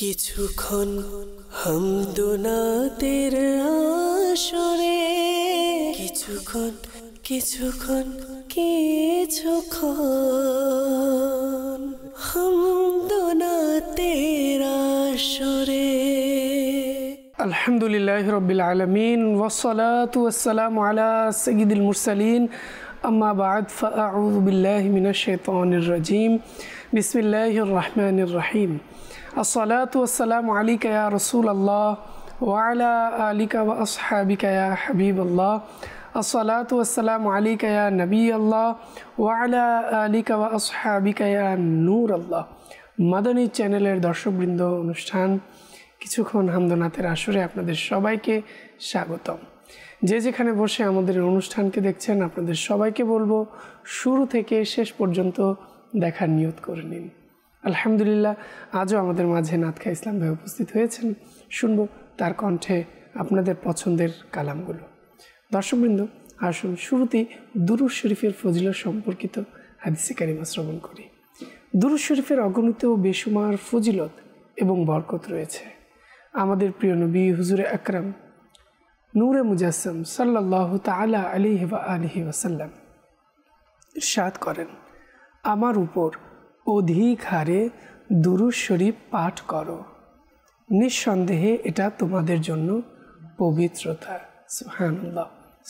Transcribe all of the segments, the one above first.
কিছুক্ষণ হামদোনাতের আসরে কিছুক্ষণ হামদোনাতের আসরে। আলহামদুলিল্লাহি রাব্বিল আলামিন ওয়াসসালাতু ওয়াসসালামু আলা সাইয়্যিদিল মুরসালিন আম্মা বা'দ ফাআউযু বিল্লাহি মিনাশ শাইতানির রাজীম বিসমিল্লাহির রহমানির রহিম। আসসালাতু ওয়াসসালামু আলাইকা ইয়া রাসূলুল্লাহ ওয়া আলা আলিকা ওয়া আসহাবিকা ইয়া হাবিবাল্লাহ। আসসালাতু ওয়াসসালামু আলাইকা ইয়া নবিয়াল্লাহ ওয়া আলা আলিকা ওয়া আসহাবিকা ইয়া নূরাল্লাহ। মাদানী চ্যানেলের দর্শকবৃন্দ, অনুষ্ঠান কিছুক্ষণ হামদোনাতের আসরে আপনাদের সবাইকে স্বাগতম। যে যেখানে বসে আমাদের অনুষ্ঠানকে দেখছেন, আপনাদের সবাইকে বলবো শুরু থেকে শেষ পর্যন্ত দেখার নিয়ত করে নিন। আলহামদুলিল্লাহ, আজও আমাদের মাঝে নাতখা ইসলাম ভাই উপস্থিত হয়েছেন। শুনবো তার কণ্ঠে আপনাদের পছন্দের কালামগুলো। দর্শকবৃন্দ, আসুন শুরুতেই দুরূদ শরীফের ফজিলত সম্পর্কিত হাদিসে কারিমা শ্রবণ করি। দুরূদ শরীফের অগণিত বেশুমার ফজিলত এবং বরকত রয়েছে। আমাদের প্রিয় নবী হুজুরে আকরাম নূরে মুজাসসাম সাল্লাল্লাহু তাআলা আলাইহি ওয়া আলিহি ওয়াসাল্লাম ইরশাদ করেন, আমার উপর অধিক হারে দুরূদ শরীফ পাঠ করো, নিঃসন্দেহে এটা তোমাদের জন্য পবিত্রতা। সুবহানাল্লাহ।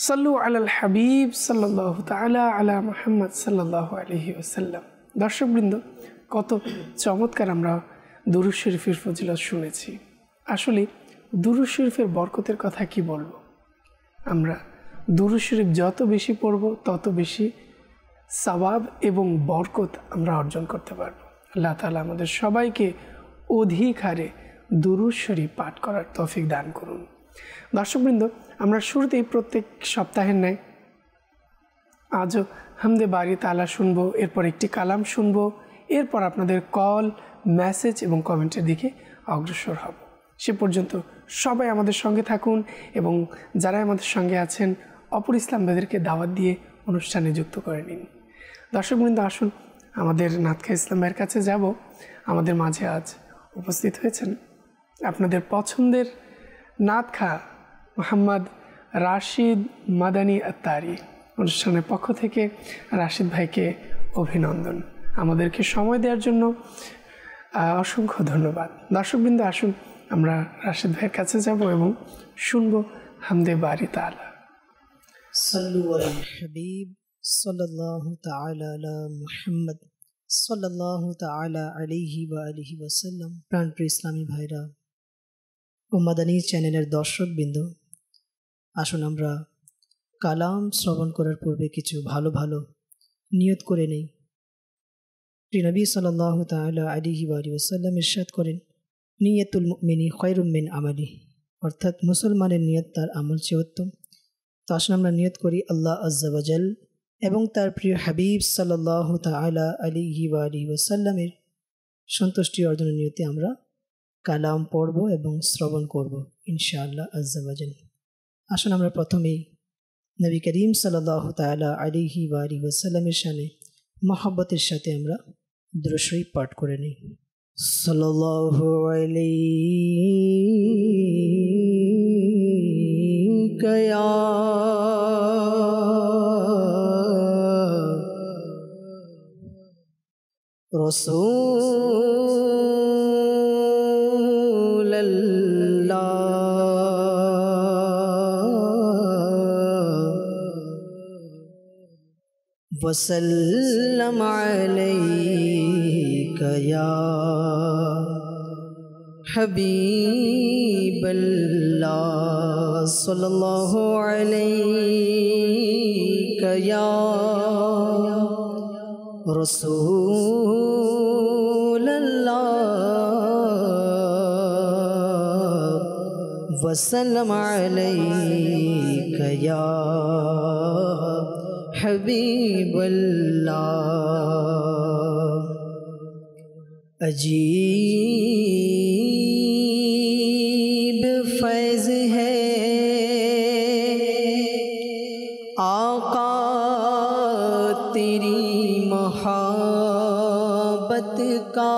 সাল্লু আলাল হাবিব সাল্লাল্লাহু তাআলা আলা মুহাম্মদ সাল্লাল্লাহু আলাইহি ওয়াসাল্লাম। দর্শকবৃন্দ, কত চমৎকার আমরা দুরূদ শরীফের ফজিলত শুনেছি। আসলে দুরূদ শরীফের বরকতের কথা কি বলবো। আমরা দুরূদ শরীফ যত বেশি পড়ব তত বেশি সওয়াব এবং বরকত আমরা অর্জন করতে পারব। আল্লাহ তাআলা আমাদের সবাইকে অধিক হারে দুরূদ শরীফ পাঠ করার তৌফিক দান করুন। দর্শকবৃন্দ, আমরা শুরুতেই প্রত্যেক সপ্তাহের ন্যায় আজও হামদে বারি তাআলা শুনবো, এরপর একটি কালাম শুনবো, এরপর আপনাদের কল, মেসেজ এবং কমেন্টের দিকে অগ্রসর হব। সে পর্যন্ত সবাই আমাদের সঙ্গে থাকুন এবং যারা আমাদের সঙ্গে আছেন অপর ইসলাম ভাইদেরকে দাওয়াত দিয়ে অনুষ্ঠানে যুক্ত করে নিন। দর্শকবৃন্দ, আসুন আমাদের নাতখা ইসলাম ভাইয়ের কাছে যাব। আমাদের মাঝে আজ উপস্থিত হয়েছেন আপনাদের পছন্দের নাতখা মোহাম্মদ রাশিদ মাদানী আত্তারি। অনুষ্ঠানের পক্ষ থেকে রাশিদ ভাইকে অভিনন্দন। আমাদেরকে সময় দেওয়ার জন্য অসংখ্য ধন্যবাদ। দর্শকবৃন্দ, আসুন আমরা রাশিদ ভাইয়ের কাছে যাব এবং শুনবো হামদে বারি তাআলা। সাল্লু আলাল হাবিব সাল্লাল্লাহু তাআলা আলা মুহাম্মদ সাল্লাল্লাহু তাআলা আলাইহি ওয়া আলিহি ওয়াসাল্লাম। প্রাণপ্রিয় ইসলামী ভাইরা ও মাদানী চ্যানেলের দর্শকবৃন্দ, আসুন আমরা কালাম শ্রবণ করার পূর্বে কিছু ভালো ভালো নিয়ত করে নেই। প্রিয় নবী সাল্লাল্লাহু তাআলা আলাইহি ওয়া আলিহি ওয়াসাল্লাম ইরশাদ করেন, নিয়তুল মুমিনি খায়রুম মিন আমালি, অর্থাৎ মুসলমানের নিয়ত তার আমল চেয়ে উত্তম। তো আসুন আমরা নিয়ত করি আল্লাহ আজ্জা ওয়া জাল এবং তার প্রিয় হাবিব সাল্লাল্লাহু তাআলা আলাইহি ওয়া আলিহি ওয়াসাল্লামের সন্তুষ্টি অর্জনের নিয়তে আমরা কালাম পড়ব এবং শ্রবণ করব ইনশাআল্লাহ আজ্জা ওয়া জাল। আসুন আমরা প্রথমেই নবী করিম সাল্লাল্লাহু তাআলা আলাইহি ওয়া আলিহি ওয়াসাল্লামের শানে মহব্বতের সাথে আমরা দুরূদ শরীফ পাঠ করে নিই। সাল্লাল্লাহু আলাইকা ইয়া রাসূলুল্লাহ وسلم عليك يا حبيب الله صلى الله عليك يا رسول الله وسلم عليك يا حبیب اللہ۔ عجیب فیض ہے آقا تیری محبت کا،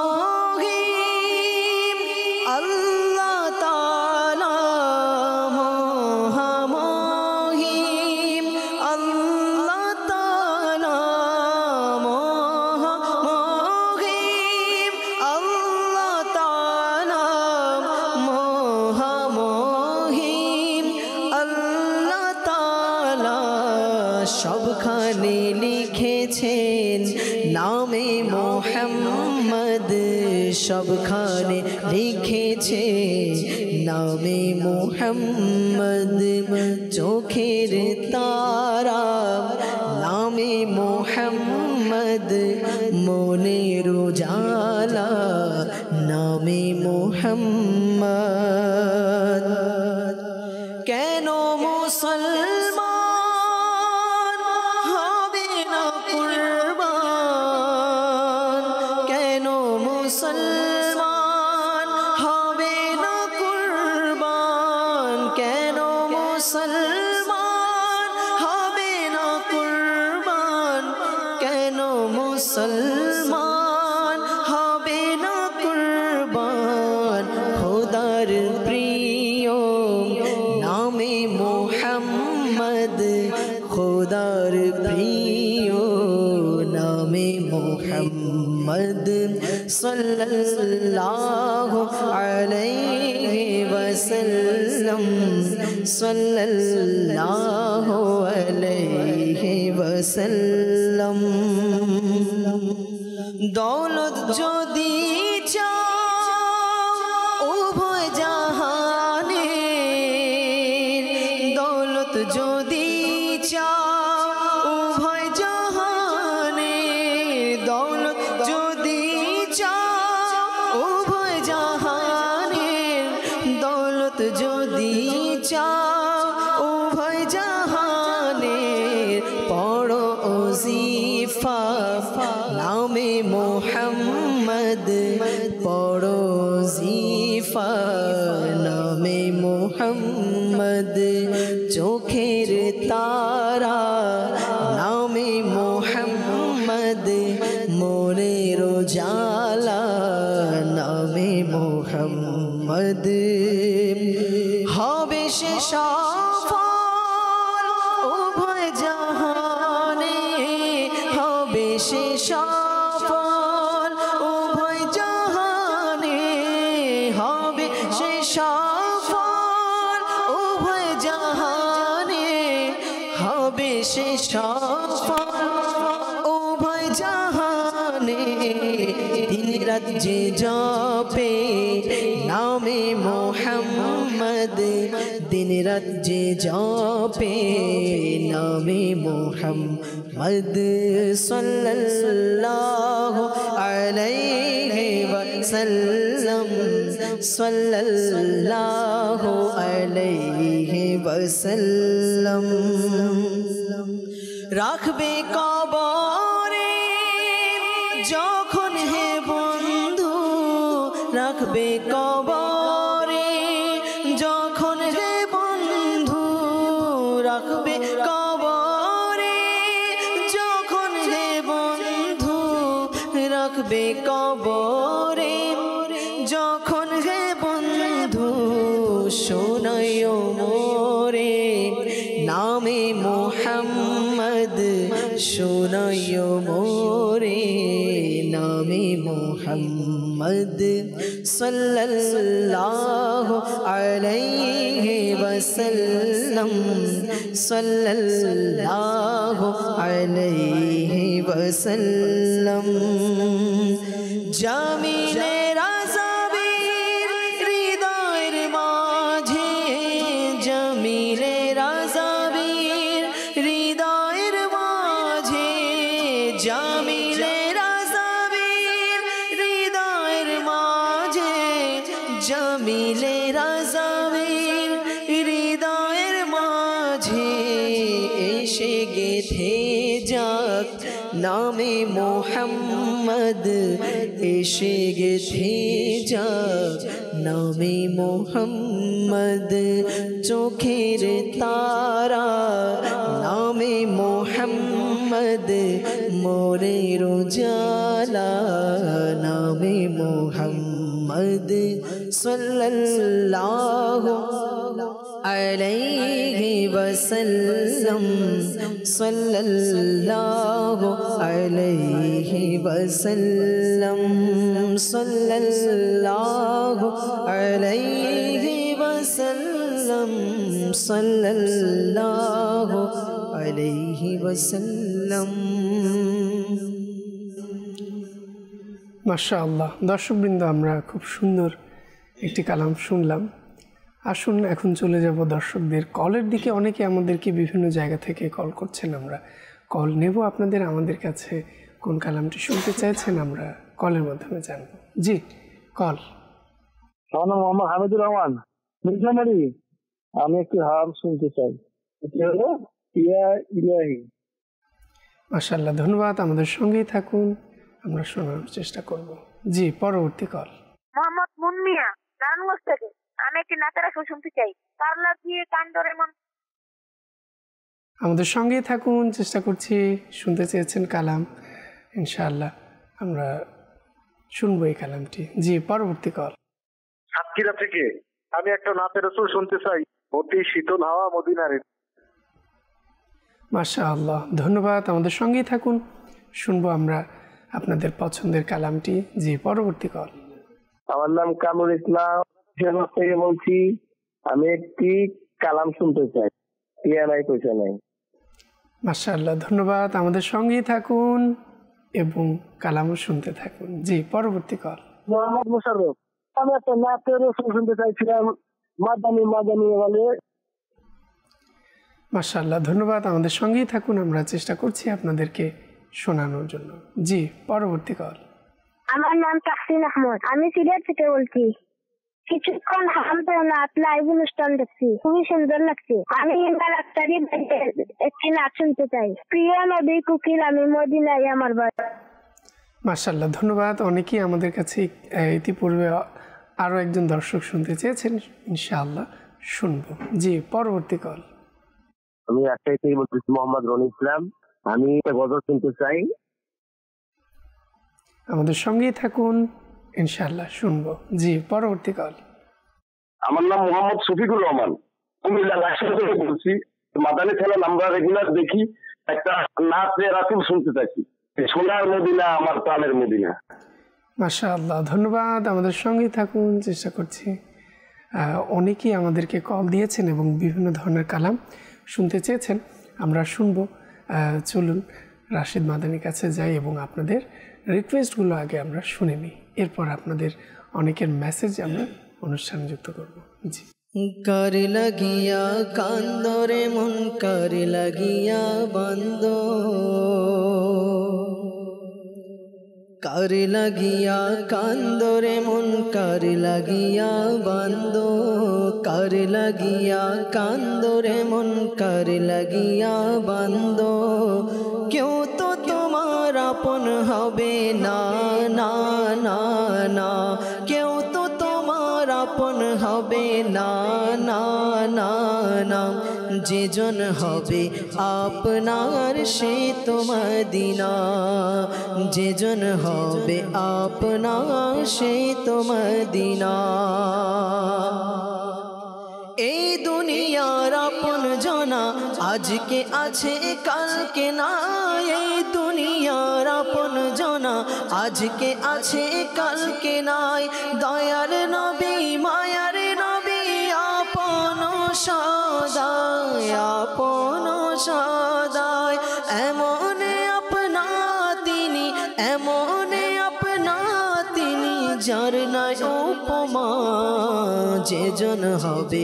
মোহাম্মদ সবখানে লিখেছে নামে মোহাম্মদ চোখের তারা নামে মোহাম্মদ মনের উজালা নামে মোহাম্মদ কেন মুসলমান হবে না কুরবান কেন মুসলমান হবে না কুরবান কেন মুসলমান হবে না কুরবান কেন মুসলমান হবে না কুরবান খোদার প্রিয় নামে মোহাম্মদ খোদার প্রিয় নামে মোহাম্মদ সাল্লাল্লাহু আলাইহি ওয়াসাল্লাম সাল্লাল্লাহু আলাইহি ওয়াসাল্লাম দৌলত যদি চাও উভয় জাহানে দৌলত যদি চাও উভয় জাহানে দৌলত যদি চাও উভয় জাহানে দৌলত যদি চাও উভয় জাহানে পড়ো ওজিফা নামে মোহাম্মদ পড়ো ওজিফা নামে মোহাম্মদ চোখের তারা নামে মোহাম্মদ মনের উজালা নামে মোহাম্মদ হবে সে সফল উভয় জাহানে হবে সে সফল উভয় জাহানে হবে সে সফল উভয় জাহানে হবে সে সফল উভয় জাহানে দিন রাত যে জপে নামে মোহাম্মদ দিন রাত যে জপে নামে মোহাম্মদ সাল্লাল্লাহু আলাইহি ওয়াসাল্লাম সাল্লাল্লাহু আলাইহি ওয়াসাল্লাম রাখবে কবরে যখন হে বন্ধু রাখবে কবরে যখন হে বন্ধু রাখবে কবরে যখন হে বন্ধু রাখবে কবরে যখন হে বন্ধু শোনায় মোরে নামে মোহাম্মদ শোনায় মোরে নামে মোহাম্মদ সাল্লাল্লাহু আলাইহি ওয়াসাল্লাম সাল্লাল্লাহু আলাইহি ওয়াসাল্লাম জামিলে রাজাবীর হৃদয়ের মাঝে জামিলে রাজাবীর হৃদয়ের মাঝে জামিলে রাজাবীর হৃদয়ের মাঝে জামিলে রাজাবীর হৃদয়ের মাঝে এসে গেথে যাক নামে মোহাম্মদ এসে গেথে যাক নামে মোহাম্মদ চোখের তারা নামে মোহাম্মদ মোরের উজালা নামে মোহাম্মদ সাল্লাল্লাহু আলাইহি ওয়াসাল্লাম সাল্লাল্লাহু আলাইহি ওয়াসাল্লাম সাল্লাল্লাহু আলাইহি ওয়াসাল্লাম সাল্লাল্লাহু আলাইহি ওয়াসাল্লাম মাশাআল্লাহ, দর্শকবৃন্দ, আমরা খুব সুন্দর একটি কালাম শুনলাম। আসুন এখন চলে যাব দর্শকদের কলের দিকে। অনেকে আমাদেরকে বিভিন্ন জায়গা থেকে কল করছেন, আমরা কল নেব আপনাদের। আমাদের কাছে কোন কালামটি শুনতে চাইছেন আমরা কলের মাধ্যমে জানব। জি, কল। আমার নাম মোহাম্মদ হামিদুর রহমান, মির্জামারি। আমি একটি হাম শুনতে চাই, এটি হলো ইয়া ইলাহি। মাশাআল্লাহ, ধন্যবাদ। আমাদের সঙ্গেই থাকুন, আমরা শোনার চেষ্টা করব। জি, পরবর্তী কল। মোহাম্মদ মুন্মিয়া, নারায়ণগঞ্জ থেকে। আমি একটি নাতের আসর শুনতে চাই, কার লাগিয়ে কান ধরে মন। আমাদের সঙ্গেই থাকুন, চেষ্টা করছি। শুনতে চেয়েছেন কালাম, ইনশাআল্লাহ আমরা শুনবো এই কালামটি। জি, পরবর্তী কল। সাতক্ষীরা থেকে আমি একটা নাতের রসুল শুনতে চাই, অতি শীতল হাওয়া মদিনারে। মাশাআল্লাহ, ধন্যবাদ। আমাদের সঙ্গেই থাকুন, শুনবো আমরা আপনাদের পছন্দের কালামটি। জি, পরবর্তী কল। আমার নাম কামরুল ইসলাম, সিরাজগঞ্জ থেকে বলছি। আমি একটি কালাম শুনতে চাই, ইয়া নাই পয়সা নাই। মাশাআল্লাহ, ধন্যবাদ। আমাদের সঙ্গেই থাকুন এবং কালামও শুনতে থাকুন। জি, পরবর্তী কল। মোহাম্মদ মোশাররফ, আমি একটা নাতের রসুল শুনতে চাইছিলাম, মাদানি মাদানি বলে। মাশাআল্লাহ, ধন্যবাদ। আমাদের সঙ্গেই থাকুন, আমরা চেষ্টা করছি আপনাদেরকে শোনানোর জন্য। জি, পরবর্তী কল। আমার নাম তাহসিন আহমদ, আমি সিলেট থেকে বলছি। কিছুক্ষণ হামদনাথ লাইভ অনুষ্ঠান দেখছি, খুবই সুন্দর লাগছে। আমি ইমরান আক্তারি একটি নাচ শুনতে চাই, প্রিয় নবী কুকিল আমি মদিনায় আমার বাড়ি। মাশাআল্লাহ, ধন্যবাদ। অনেকেই আমাদের কাছে ইতিপূর্বে আরও একজন দর্শক শুনতে চেয়েছেন, ইনশাআল্লাহ শুনবো। জি, পরবর্তী কল। আমি রাজশাহী থেকে বলতেছি, মোহাম্মদ রনি ইসলাম। আমি একটা গজল শুনতে চাই। আমাদের সঙ্গেই থাকুন, ইনশাআল্লাহ শুনবো। জি, পরবর্তী কল। আমার নাম মোহাম্মদ শফিকুর রহমান, কুমিল্লা রাজশাহী থেকে বলছি। মাদানী চ্যানেল আমরা রেগুলার দেখি, একটা নাচে রাসূল শুনতে চাইছি, সোনার মদিনা আমার প্রাণের মদিনা। মাশাআল্লাহ, ধন্যবাদ। আমাদের সঙ্গেই থাকুন, চেষ্টা করছি। অনেকেই আমাদেরকে কল দিয়েছেন এবং বিভিন্ন ধরনের কালাম শুনতে চেয়েছেন, আমরা শুনবো। চলুন রাশেদ মাদানির কাছে যাই এবং আপনাদের রিকোয়েস্টগুলো আগে আমরা শুনে নিই, এরপর আপনাদের অনেকের মেসেজ আমরা অনুষ্ঠানে যুক্ত করব। জি। कर लगिया कांदोरे मन कर लगिया बंदो, कर लगिया कांदोरे मन कर लगिया बंदो, कर लगिया कांदोरे मन कर लगिया बंदो। क्यों तो तुम्हार अपन हबे ना ना ना ना, क्यों तो তোমার আপন হবে না না না না, যেজন হবে আপনার সে তো মদিনা, যেজন হবে আপনার সে তো মদিনা। এই দুনিয়ার আপন জনা আজকে আছে কালকে নাই, এই দুনিয়ার আপন জনা আজকে আছে কালকে নাই। দয়ার নবী মায়ার নবী আপন সদায়, আপন সদায়। এমন আপনা তিনি, এমন আপনা তিনি, যার নাই উপমা। যেজন হবে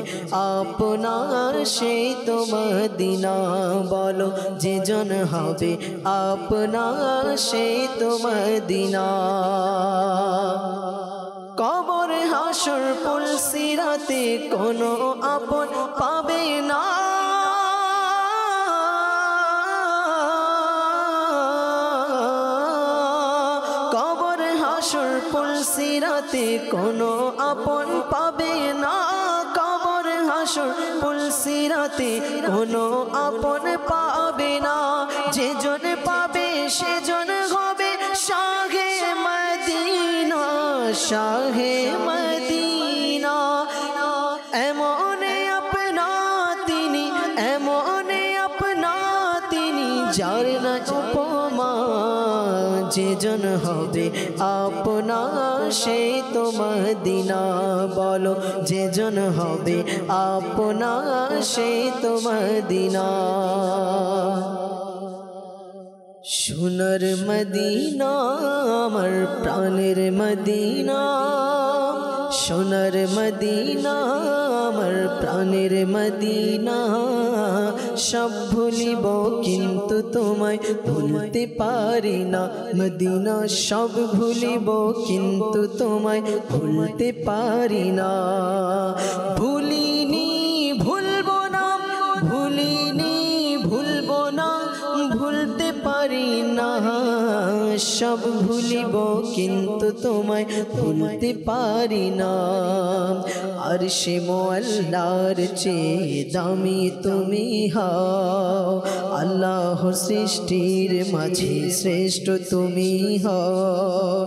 আপনার সেই তো মদিনা, বলো যেজন হবে আপনার সেই তো মদিনা। কবর হাসর পুলসিরাতে কোনো আপন পাবে না, কবর হাসর পুলসিরাতে কোনো আপন পাবে না, কবর হাসর পুলসিরাতে কোনো আপন পাবে না। যেজন পাবে সেজন হবে শাহে মদিনা, শাহে মদিনা। এমন আপনা তিনি, এমন আপনা তিনি, যার না উপমা। যেজন হবে আপনার সেই তো মদিনা, বলো যেজন হবে আপনার সেই তো মদিনা। সোনার মদিনা আমার প্রাণের মদিনা, সোনার মদিনা আমার প্রাণের মদিনা। সব ভুলিব কিন্তু তোমায় ভুলতে পারি না মদিনা, সব ভুলিব কিন্তু তোমায় ভুলতে পারি না। ভুলিনি ভুলবো না, ভুলিনি ভুলবো না, ভুলতে পারি না। সব ভুলিব কিন্তু তোমায় ভুলতে পারি না। আরশে মোয়াল্লার চেয়ে দামি তুমি হও, আল্লাহর সৃষ্টির মাঝে শ্রেষ্ঠ তুমি হও।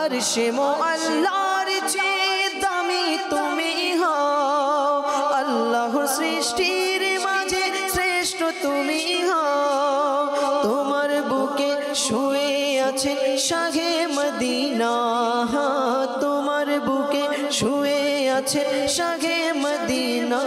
আরশে মোয়াল্লার চেয়ে দামি তুমি হও, আল্লাহর সৃষ্টির মাঝে শ্রেষ্ঠ তুমি হও। তোমার বুকে শুয়ে আছে শাহে মদিনা, তোমার বুকে শুয়ে আছে শাহে মদিনা।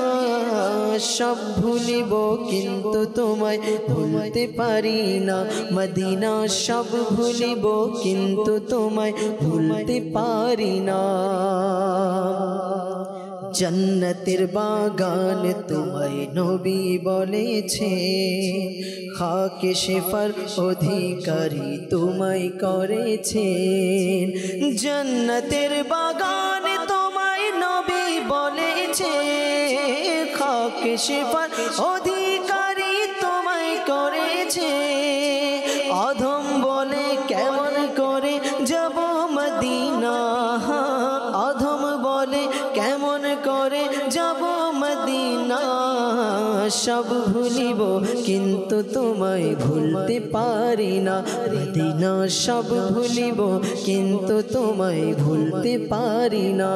সব ভুলিব কিন্তু তোমায় ভুলতে পারি না মদিনা, সব ভুলিব কিন্তু তোমায় ভুলতে পারি না। জন্নতের বাগান তোমায় নবী বলেছে, খাকে শেফার অধিকারী তোমায় করেছেন। জন্নতের বাগান তোমায় নবী বলেছে, খাকে শেফার অধিকারী তোমায় করেছে। অধম বলে কেমন করে যাব মদিনা, অধম বলে কেমন করে যাব মদিনা। সব ভুলিব কিন্তু তোমায় ভুলতে পারি না মদিনা, সব ভুলিব কিন্তু তোমায় ভুলতে পারি না।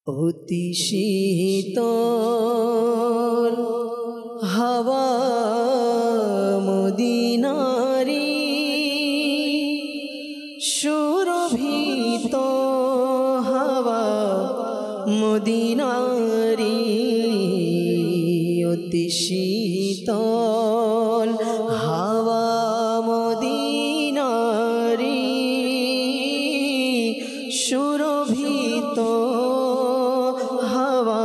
অতি শীতল হাওয়া মদিনারি, সুরভিত হাওয়া মদিনারি। অতি শীতল হাওয়া মদিনারি, সুরভিত হাওয়া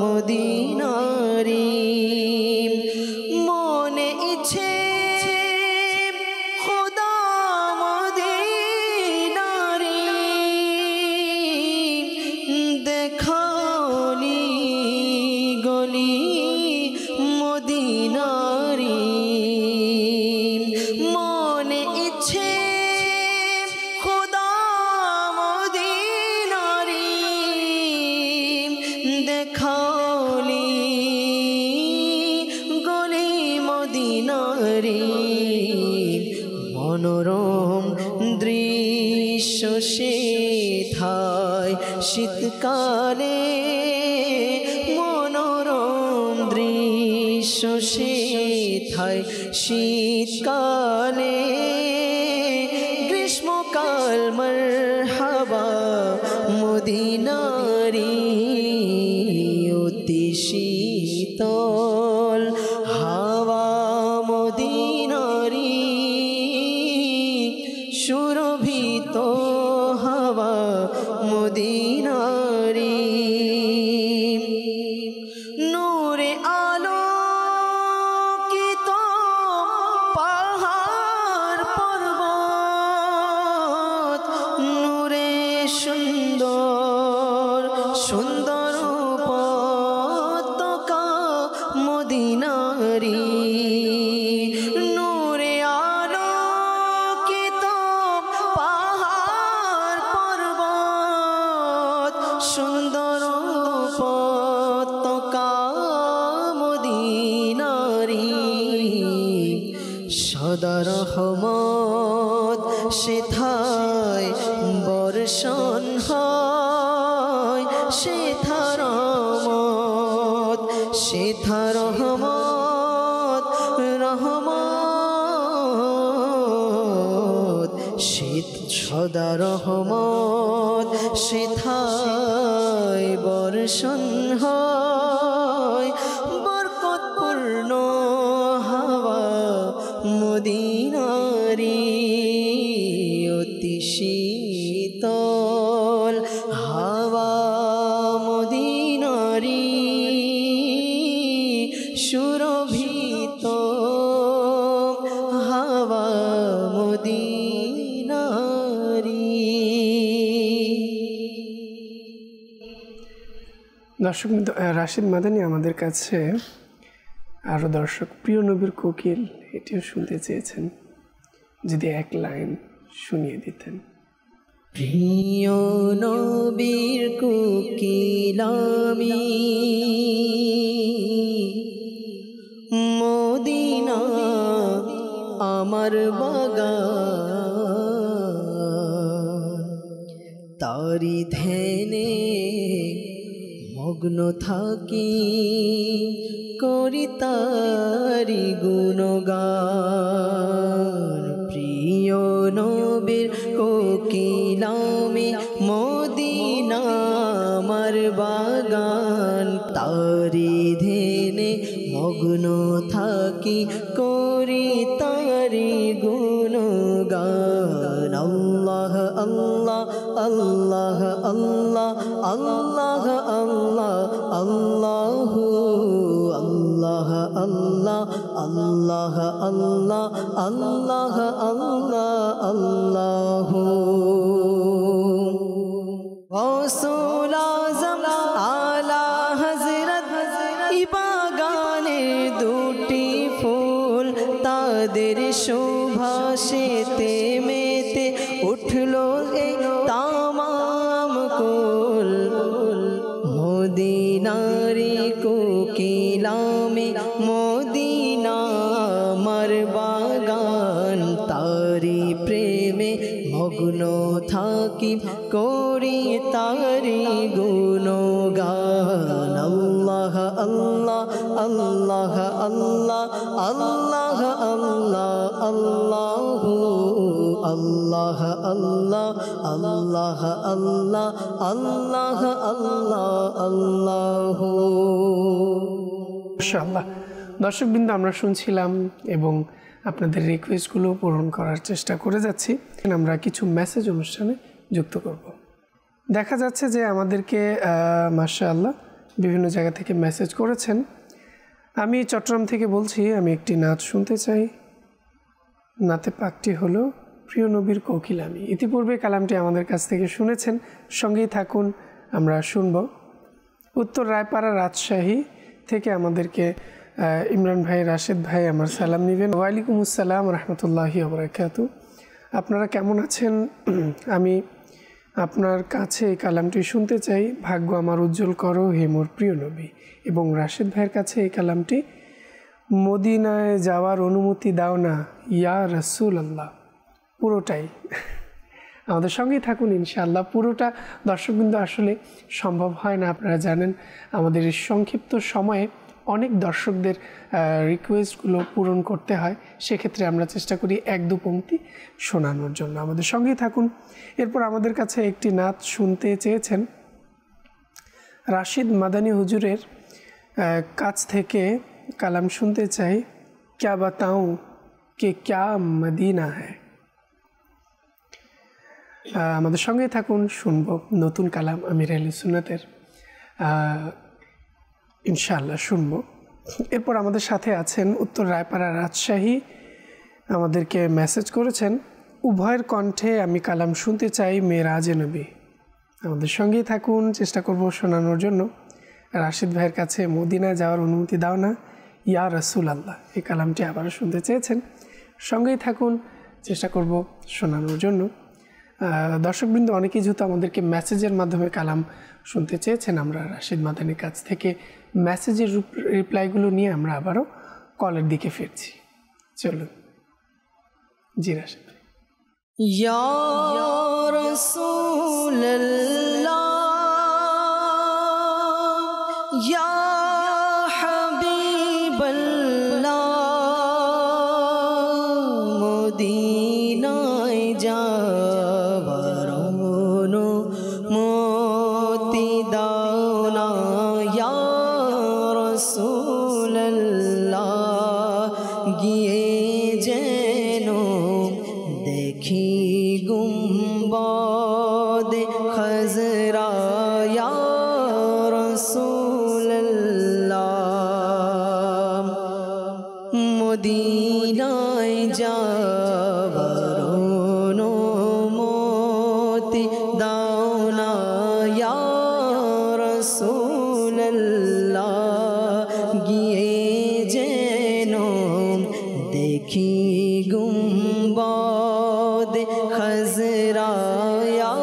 মদিনারি। মনে ইচ্ছে খোদা মদিনারি, দেখানি গলি মদিনারি। মনে ইচ্ছে খোদা মদিনারি, দেখালি গলি মদিনারি। মনোরম দৃশ্য সেথায় শীতকালে, মনোরম দৃশ্য সেথায় শীতকালে। গ্রীষ্মকাল মারহাবা মদিনারি, অতি শীতল হাওয়া মদিনারি, সুরভিত হাওয়া মদিনারি। নূরে আলোকিত পাহাড় পর্বত, নূরে সুন্দর সুন্দর পতাকা মদিনারি। নূরে আলোকিত পাহাড় পর্বত, সুন্দর পতাকা মদিনারি। সদা রহমত সেথায় বর্ষণ হয়, সেথা রহমত, সেথা রহমত, রহমত। সদা রহমত সেথায় বর্ষণ হয়, বরকত শীতল হাওয়া মদিনারি সুরভিত হাওয়া মদিনারি। দর্শক রাশিদ মাদানী আমাদের কাছে আরও দর্শক প্রিয় নবীর কোকিল এটিও শুনতে চেয়েছেন, যদি এক লাইন শুনিয়ে দিতেন। প্রিয় নবীর কোকিল আমি মদিনা আমার বাগান, তারি ধ্যানে মগ্ন থাকি করি তারি গুণগান। প্রিয় নবীর কোকিল আমি মদিনা আমার বাগান, তারি ধ্যানে মগ্ন থাকি করি তারি গুণগান। আল্লাহ আল্লাহ আল্লাহ আল্লাহ আল্লাহ আল্লাহ আল্লাহ আল্লাহ আল্লাহ আল্লাহ আল্লাহ আল্লাহ আল্লাহ আল্লাহ। গৌসুল আজম আলা হযরত বাগানে দুটি ফুল, তাদের সুভাষিতে মেতে উঠলো এই তামাম কুল। মদিনারি কোকিল আমি মদিনা আমার বাগান, তারি প্রেমে মগ্ন থাকি করি তারি গুণগান। আল্লাহ আল্লাহ আল্লাহ আল্লাহ আল্লাহ আল্লাহ আল্লাহ আল্লাহ আল্লাহ আল্লাহ আল্লাহ আল্লাহ আল্লাহ। ইনশাআল্লাহ দর্শকবৃন্দ, আমরা শুনছিলাম এবং আপনাদের রিকোয়েস্টগুলো পূরণ করার চেষ্টা করে যাচ্ছি। আমরা কিছু মেসেজ অনুষ্ঠানে যুক্ত করব। দেখা যাচ্ছে যে আমাদেরকে মাশাআল্লাহ বিভিন্ন জায়গা থেকে মেসেজ করেছেন। আমি চট্টগ্রাম থেকে বলছি, আমি একটি নাচ শুনতে চাই। নাতে পাকটি হলো প্রিয় নবীর কোকিল আমি। ইতিপূর্বে কালামটি আমাদের কাছ থেকে শুনেছেন, সঙ্গেই থাকুন, আমরা শুনব। উত্তর রায়পাড়া রাজশাহী থেকে আমাদেরকে ইমরান ভাই, রাশেদ ভাই আমার সালাম নেবেন। ওয়ালাইকুম আসসালাম রহমতুল্লাহি ওয়া বারাকাতুহু। আপনারা কেমন আছেন? আমি আপনার কাছে এই কালামটি শুনতে চাই। ভাগ্য আমার উজ্জ্বল করো হে মোর প্রিয় নবী। এবং রাশেদ ভাইয়ের কাছে এই কালামটি, মদিনায় যাওয়ার অনুমতি দাও না ইয়া রাসূল আল্লাহ। পুরোটাই আমাদের সঙ্গেই থাকুন ইনশাআল্লাহ। পুরোটা দর্শকবৃন্দ আসলে সম্ভব হয় না, আপনারা জানেন। আমাদের এই সংক্ষিপ্ত সময়ে অনেক দর্শকদের রিকোয়েস্টগুলো পূরণ করতে হয়, সেক্ষেত্রে আমরা চেষ্টা করি এক দু পংক্তি শোনানোর জন্য। আমাদের সঙ্গেই থাকুন। এরপর আমাদের কাছে একটি নাচ শুনতে চেয়েছেন রাশিদ মাদানী হুজুরের কাছ থেকে। কালাম শুনতে চাই, ক্যা বাতাউঁ কে ক্যা মদিনা হ্যায়। আমাদের সঙ্গেই থাকুন, শুনব নতুন কালাম আমির আহলে সুন্নাতের, ইনশাআল্লাহ শুনব। এরপর আমাদের সাথে আছেন উত্তর রায়পাড়া রাজশাহী, আমাদেরকে মেসেজ করেছেন, উভয়ের কণ্ঠে আমি কালাম শুনতে চাই মেরাজে নবী। আমাদের সঙ্গেই থাকুন, চেষ্টা করব শোনানোর জন্য। রাশিদ ভাইয়ের কাছে মদিনায় যাওয়ার অনুমতি দাও না ইয়া রাসূল আল্লাহ, এই কালামটি আবারও শুনতে চেয়েছেন। সঙ্গেই থাকুন, চেষ্টা করব শোনানোর জন্য। দর্শকবৃন্দ অনেকেই যেহেতু আমাদেরকে মেসেজের মাধ্যমে কালাম শুনতে চেয়েছেন, আমরা রাশিদ মাদানীর কাছ থেকে মেসেজের রিপ্লাইগুলো নিয়ে আমরা আবারও কলের দিকে ফিরছি। চলুন। জি রাশিদ ভাই। ইয়া রাসূলুল্লাহ ইয়া হাবিবাল্লাহ, মদিনায় যাওয়ার অনুমতি দাও না ইয়া রাসূলুল্লাহ, গিয়ে যেন দেখি گنبد خضرا یا رسول اللہ مدینہ جاورون موتی داؤنا یا رسول اللہ گیے جینوں دیکھی گنبد خضرا یا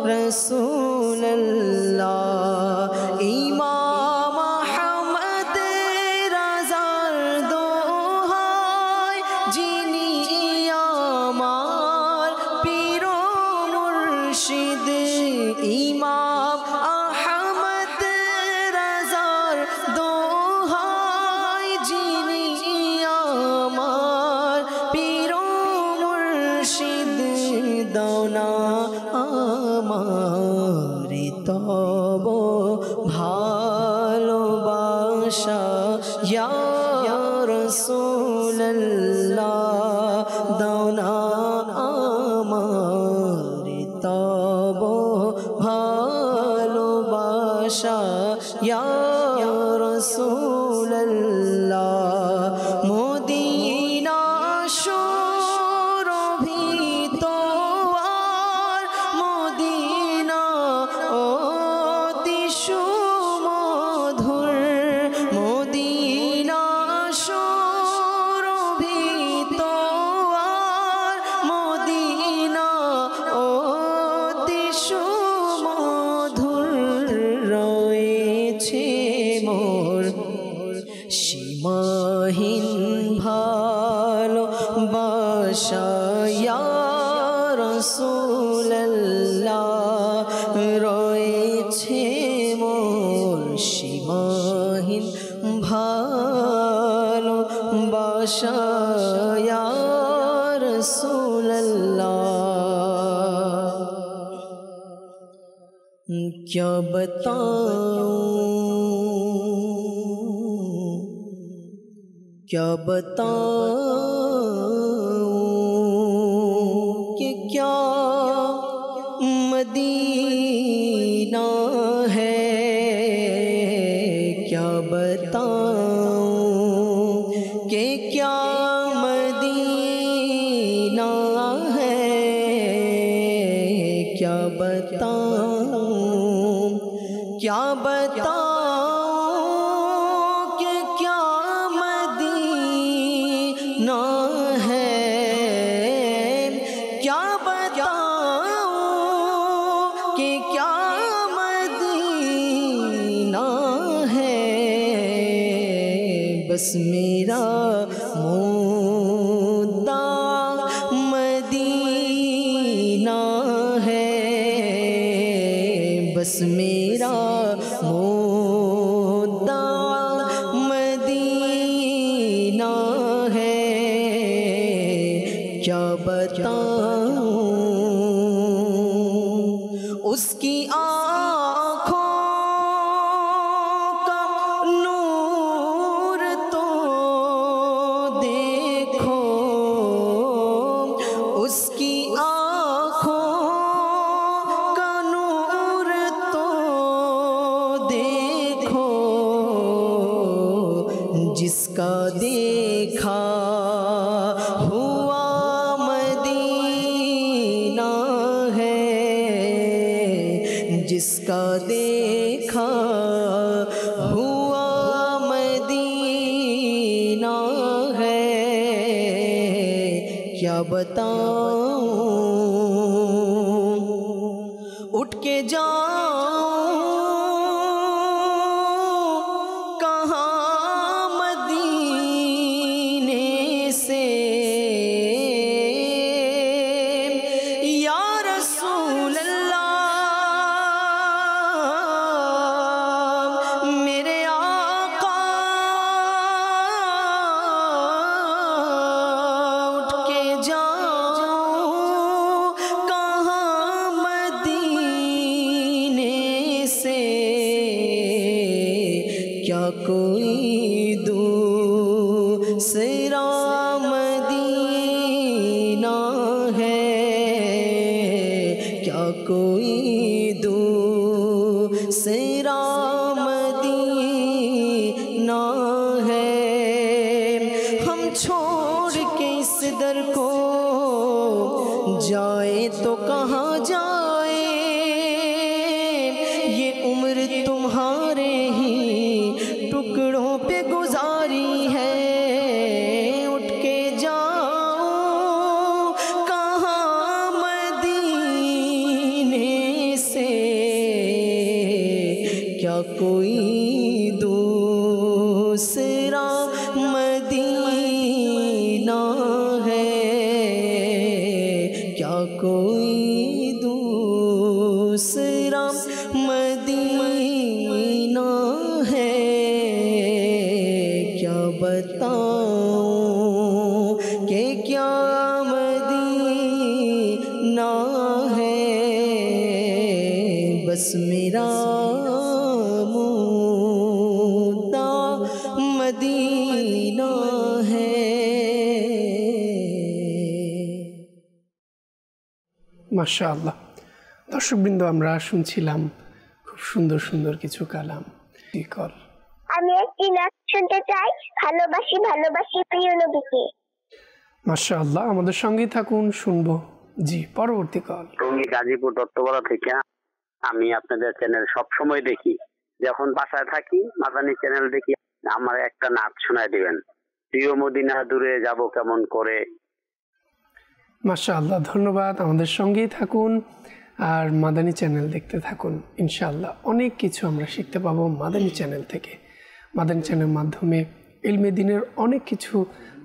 رسول اللہ امام احمد رضا دوہائے جنی আমার পীর মুর্শিদ ইমাম আহমদ রাজার দোহাই যিনি আমার পীর মুর্শিদ দাও না আমার তব ভালোবাসা ইয়া রাসূলুল্লাহ দাও না আমার তব ভালোবাসা ইয়া রাসূলুল্লাহ মদিনা সুরভিত আর মদিনা অতি সুমধুর মদিনা সুরভিত আর মদিনা অতি সুমধুর রয়েছে মোর সীমাহীন ভালোবাসা ইয়া রাসূলুল্লাহ রয়েছে মোর সীমাহীন ভালোবাসা ইয়া রাসূলুল্লাহ کیا بتاؤں کہ کیا مدینہ ہے کیا بتاؤں کہ کیا مدینہ ہے کیا بتاؤں کیا بتاؤں کہ کیا مدینہ ہے کیا بتاؤں کہ کیا مدینہ ہے بس میرا مدعا مدینہ ہے بس میرا مدعا مدینہ ہے کیا بتاؤں اس کی آنکھوں کا نور تو دیکھو اس کی آنکھوں کا نور تو دیکھو جس کا دیکھا ہوا مدینہ ہے جس کا دیکھا ہوا مدینہ ہے کیا بتاؤں اٹھ کے جاؤں کہاں مدینے سے یا رسول اللہ میرے آقا اٹھ کے جاؤں کہاں مدینے سے کیا کوئی دوسرا مدینہ ہے कोई दूसरा मदीना है। हम छोड़ के इस दर को जाए तो कहाँ जाए, ये उम्र तुम्हारे ही टुकड़ों पे गुजारी है। उठ के जाओ कहाँ मदीने से, क्या कोई दूसरा मदीना है, क्या कोई दूसरा मदीना है। क्या बताऊं कि क्या मदीना है, बस मेरा मुद्दा मदीना है। মাশাআল্লাহ। দর্শকবৃন্দ, আমরা শুনছিলাম খুব সুন্দর সুন্দর কিছু কালাম। কল আমি একটি নাচ শুনতে চাই, ভালোবাসি ভালোবাসি প্রিয় নবীকে। মাশাআল্লাহ, আমাদের সঙ্গেই থাকুন, শুনবো। জি, পরবর্তী কল। আমি গাজীপুর দত্তপাড়া থেকে। আমি আপনাদের চ্যানেল সব সময় দেখি, যখন বাসায় থাকি মাদানী চ্যানেল দেখি। আমার একটা নাচ শোনায় দিবেন, প্রিয় মদিনা দূরে যাব কেমন করে। মাশাআল্লাহ, ধন্যবাদ। আমাদের সঙ্গেই থাকুন আর মাদানী চ্যানেল দেখতে থাকুন। ইনশাআল্লাহ অনেক কিছু আমরা শিখতে পাবো মাদানী চ্যানেল থেকে। মাদানী চ্যানেলের মাধ্যমে ইলমে দ্বীনের অনেক কিছু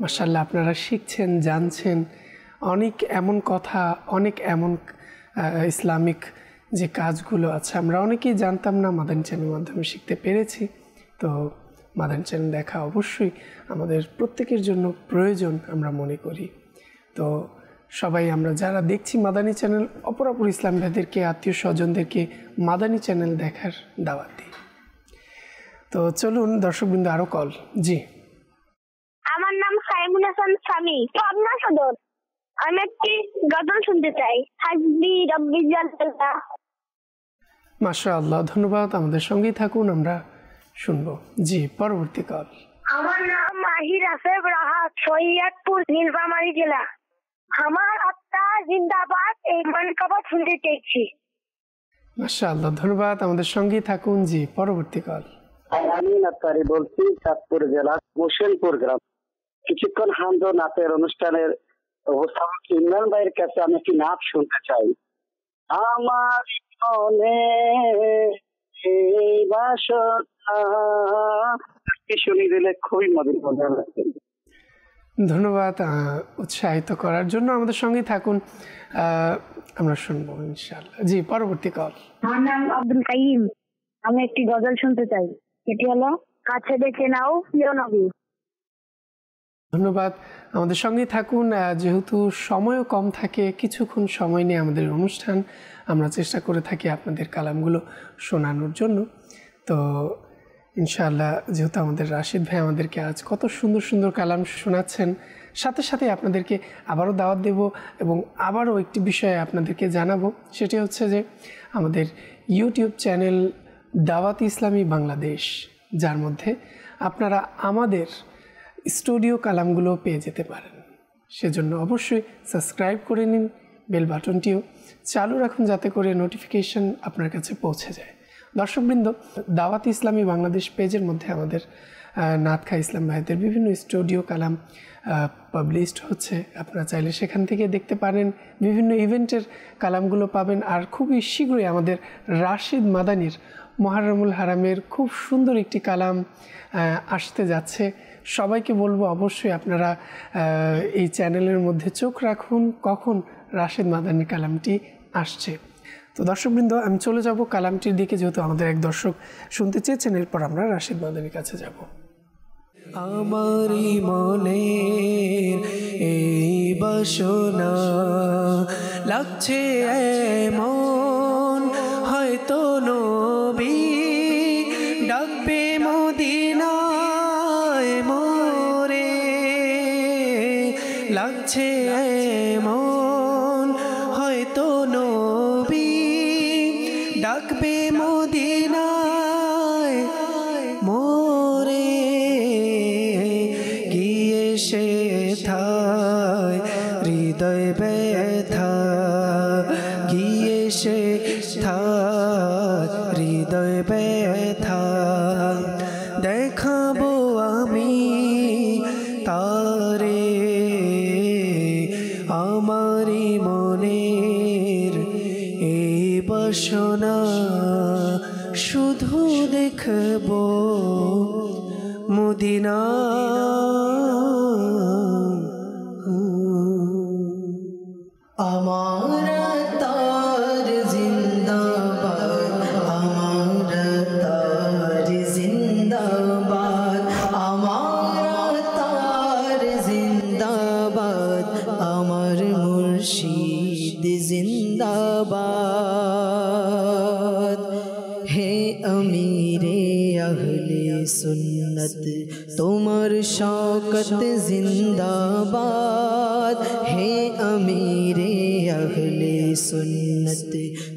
মাশাআল্লাহ আপনারা শিখছেন, জানছেন। অনেক এমন কথা, অনেক এমন ইসলামিক যে কাজগুলো আছে আমরা অনেকেই জানতাম না, মাদানী চ্যানেলের মাধ্যমে শিখতে পেরেছি। তো মাদানী চ্যানেল দেখা অবশ্যই আমাদের প্রত্যেকের জন্য প্রয়োজন আমরা মনে করি। তো সবাই আমরা যারা দেখছি মাদানী চ্যানেল, অপরাপর ইসলাম ভাইদেরকে, আত্মীয় স্বজনদেরকে মাদানী চ্যানেল দেখার দাওয়াত দিই। তো চলুন দর্শকবৃন্দ, আরো কল। জি, আমার নাম সাইমুন হাসান সামি, পাবনা সদর। আমি একটি গজল শুনতে চাই, হাসবি রব্বি জাল্লাল্লাহ। মাশাআল্লাহ, ধন্যবাদ। আমাদের সঙ্গেই থাকুন, আমরা শুনবো। জি, পরবর্তী কল। আমার নাম মাহির আসেফ রাহাত, সৈয়দপুর নীলফামারী জেলা। আমার আত্মা জিন্দাবাদ এই মনকাবাদ শুনতে চাইছি। মাশাআল্লাহ, ধন্যবাদ। আমাদের সঙ্গেই থাকুন। জি, পরবর্তী কল। আমি নাতারি বলছি, চাঁদপুর জেলা মোশেনপুর গ্রাম। কিছুক্ষণ হামদ নাচের অনুষ্ঠানের অবস্থাপক ইমরান ভাইয়ের কাছে আমি একটি নাচ শুনতে চাই। আমার মনে এই বাসনা, শুনি দিলে খুবই মজা লাগবে। ধন্যবাদ উৎসাহিত করার জন্য। আমাদের সঙ্গেই থাকুন, আমরা শুনবো ইনশাআল্লাহ। জি, পরবর্তী কল। আমার নাম আব্দুল কাইম, আমি একটি গজল শুনতে চাই, এটি হলো কাছে ডেকে নাও প্রিয় নবী। ধন্যবাদ। আমাদের সঙ্গেই থাকুন। যেহেতু সময়ও কম থাকে, কিছুক্ষণ সময় নিয়ে আমাদের অনুষ্ঠান আমরা চেষ্টা করে থাকি আপনাদের কালামগুলো শোনানোর জন্য। তো ইনশাআল্লাহ, যেহেতু আমাদের রাশিদ ভাই আমাদেরকে আজ কত সুন্দর সুন্দর কালাম শোনাচ্ছেন, সাথে সাথে আপনাদেরকে আবারও দাওয়াত দেব এবং আবারও একটি বিষয়ে আপনাদেরকে জানাবো। সেটি হচ্ছে যে আমাদের ইউটিউব চ্যানেল দাওয়াত ইসলামী বাংলাদেশ, যার মধ্যে আপনারা আমাদের স্টুডিও কালামগুলো পেয়ে যেতে পারেন। সেজন্য অবশ্যই সাবস্ক্রাইব করে নিন, বেল বাটনটিও চালু রাখুন যাতে করে নোটিফিকেশন আপনার কাছে পৌঁছে যায়। দর্শকবৃন্দ, দাওয়াত ইসলামী বাংলাদেশ পেজের মধ্যে আমাদের নাতখা ইসলাম ভাইদের বিভিন্ন স্টুডিও কালাম পাবলিশড হচ্ছে। আপনারা চাইলে সেখান থেকে দেখতে পারেন, বিভিন্ন ইভেন্টের কালামগুলো পাবেন। আর খুবই শীঘ্রই আমাদের রাশিদ মাদানির মুহাররমুল হারামের খুব সুন্দর একটি কালাম আসতে যাচ্ছে। সবাইকে বলবো অবশ্যই আপনারা এই চ্যানেলের মধ্যে চোখ রাখুন কখন রাশিদ মাদানির কালামটি আসছে। তো দর্শকবৃন্দ, আমি চলে যাব কালামটির দিকে, যেহেতু আমাদের এক দর্শক শুনতে চেয়েছেন। এরপর আমরা রাশিদ মাদানির কাছে যাব। আমারি মনের এই বাসনা লাগছে এমন, হয়তো নবী ডাকবে মদিনায় মোরে। লাগছে এমন, হয়তো নবী ডাকবে মদিনায় মোরে গিয়ে সে থায় হৃদয় ব্যথা গিয়ে সে থায় হৃদয় ব্যথা দেখাবো আমি তারে আমারি মনের এই বাসনা শুধু দেখবো মদিনা আমার তার জিন্দাবাদ আমার তার জিন্দাবাদ আমার তার জিন্দাবাদ আমার মুর্শিদ জিন্দাবাদ হে আমিরে আহলে সুন্নত তোমার শওকত জিন্দাবাদ হে আমিরে আহলে সুন্নত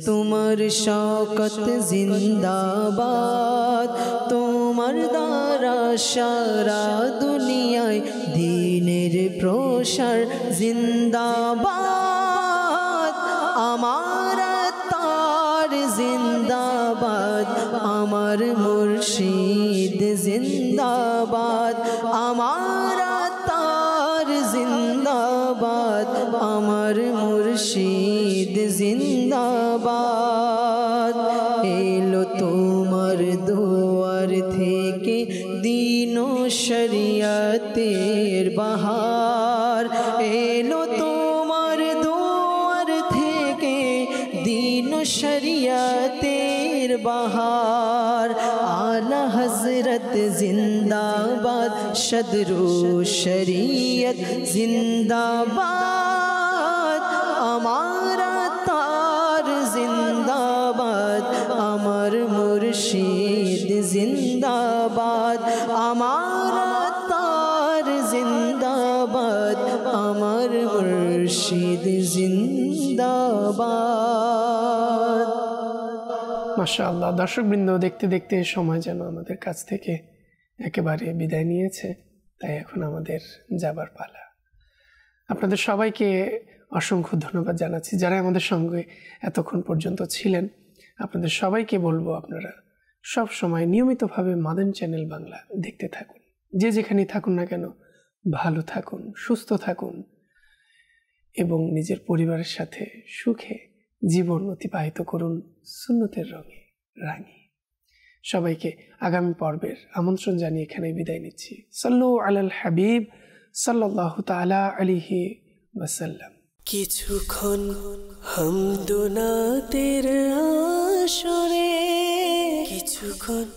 তোমার শওকত জিন্দাবাদ তোমার দ্বারা সারা দুনিয়ায় দ্বীনের প্রসার জিন্দাবাদ আমার তার জিন্দাবাদ আমার মুর্শিদ জিন্দাবাদ আমার তার জিন্দাবাদ আমার মুর্শিদ জিন্দাবাদ এলো তোমার দুয়ার থেকে দিন ও শরিয়তের বাহার এলো তোমার দুয়ার থেকে দিন ও শরিয়তের বাহার আলা হযরত জিন্দাবাদ সদরু শরিয়ত জিন্দাবাদ আমার তার জিন্দাবাদ আমার মুর্শিদ জিন্দাবাদ আমার তার জিন্দাবাদ আমার মুর্শিদ জিন্দাবাদ। মাশাআল্লাহ, দর্শকবৃন্দ, দেখতে দেখতে সময় যেন আমাদের কাছ থেকে একেবারে বিদায় নিয়েছে, তাই এখন আমাদের যাবার পালা। আপনাদের সবাইকে অসংখ্য ধন্যবাদ জানাচ্ছি যারা আমাদের সঙ্গে এতক্ষণ পর্যন্ত ছিলেন। আপনাদের সবাইকে বলবো আপনারা সব সময় নিয়মিতভাবে মাদানী চ্যানেল বাংলা দেখতে থাকুন। যে যেখানেই থাকুন না কেন ভালো থাকুন, সুস্থ থাকুন এবং নিজের পরিবারের সাথে সুখে জীবন অতিবাহিত করুন সুন্নতের রঙে রাঙিয়ে। সবাইকে আগামী পর্বের আমন্ত্রণ জানিয়ে এখানে বিদায় নিচ্ছি। সাল্লু আলাল হাবিব সাল্লাল্লাহু তাআলা আলাইহি ওয়াসাল্লাম। কিছুক্ষণ হামদুনাতের আসরে কিছুক্ষণ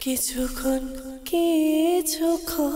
কিছুক্ষণ কিছুক্ষণ